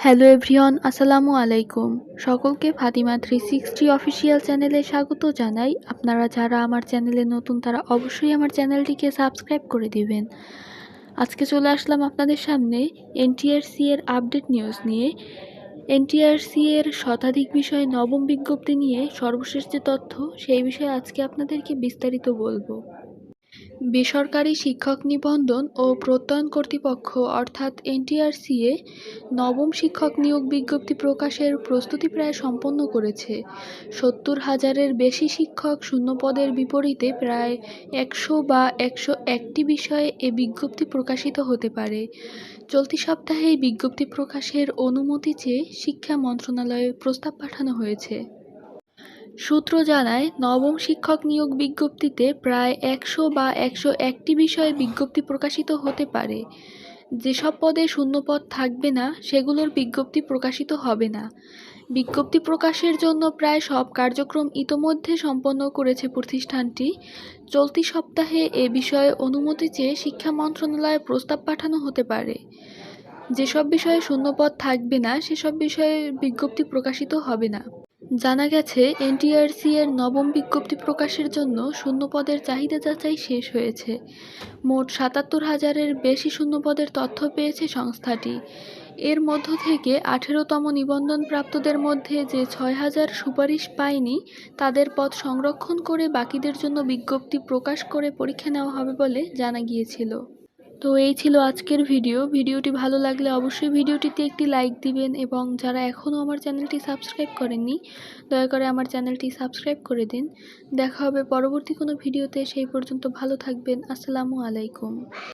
Hello everyone, আসসালামু আলাইকুম। সকলকে ফাতিমা 360 অফিসিয়াল চ্যানেলে স্বাগত জানাই। আপনারা যারা আমার চ্যানেলে নতুন তারা অবশ্যই আমার চ্যানেলটিকে সাবস্ক্রাইব করে দিবেন। আজকে চলে আসলাম আপনাদের সামনে এনটিআরসি এর আপডেট নিউজ নিয়ে। এনটিআরসি এর শতাধিক বিষয়ে নবম বিজ্ঞপ্তি নিয়ে সর্বশেষ যে তথ্য সেই বিষয়ে আজকে আপনাদেরকে বিস্তারিত বলবো। বেসরকারি শিক্ষক নিবন্ধন ও প্রত্যয়ন কর্তৃপক্ষ অর্থাৎ এনটিআরসিএ নবম শিক্ষক নিয়োগ বিজ্ঞপ্তি প্রকাশের প্রস্তুতি প্রায় সম্পন্ন করেছে। ৭০,০০০-এর বেশি শিক্ষক শূন্যপদের বিপরীতে প্রায় ১০০ বা ১০১টি বিষয়ে এ বিজ্ঞপ্তি প্রকাশিত হতে পারে। চলতি সপ্তাহে এই বিজ্ঞপ্তি প্রকাশের অনুমতি চেয়ে শিক্ষা মন্ত্রণালয়ে প্রস্তাব পাঠানো হয়েছে। সূত্র জানায়, নবম শিক্ষক নিয়োগ বিজ্ঞপ্তিতে প্রায় ১০০ বা ১০১টি বিষয়ে বিজ্ঞপ্তি প্রকাশিত হতে পারে। যেসব পদে শূন্যপদ থাকবে না সেগুলোর বিজ্ঞপ্তি প্রকাশিত হবে না। বিজ্ঞপ্তি প্রকাশের জন্য প্রায় সব কার্যক্রম ইতোমধ্যে সম্পন্ন করেছে প্রতিষ্ঠানটি। চলতি সপ্তাহে এ বিষয়ে অনুমতি চেয়ে শিক্ষা মন্ত্রণালয়ে প্রস্তাব পাঠানো হতে পারে। যেসব বিষয়ে শূন্যপদ থাকবে না সেসব বিষয়ে বিজ্ঞপ্তি প্রকাশিত হবে না। জানা গেছে, এনটিআরসি এর নবম বিজ্ঞপ্তি প্রকাশের জন্য শূন্যপদের চাহিদা যাচাই শেষ হয়েছে। মোট ৭৭,০০০-এর বেশি শূন্যপদের তথ্য পেয়েছে সংস্থাটি। এর মধ্য থেকে ১৮তম নিবন্ধনপ্রাপ্তদের মধ্যে যে ৬,০০০ সুপারিশ পায়নি তাদের পদ সংরক্ষণ করে বাকিদের জন্য বিজ্ঞপ্তি প্রকাশ করে পরীক্ষা নেওয়া হবে বলে জানা গিয়েছিল। তো এই ছিল আজকের ভিডিওটি ভালো লাগলে অবশ্যই ভিডিওটিতে একটি লাইক দিবেন এবং যারা এখনও আমার চ্যানেলটি সাবস্ক্রাইব করেননি দয়া করে আমার চ্যানেলটি সাবস্ক্রাইব করে দিন। দেখা হবে পরবর্তী কোনো ভিডিওতে, সেই পর্যন্ত ভালো থাকবেন। আসসালামু আলাইকুম।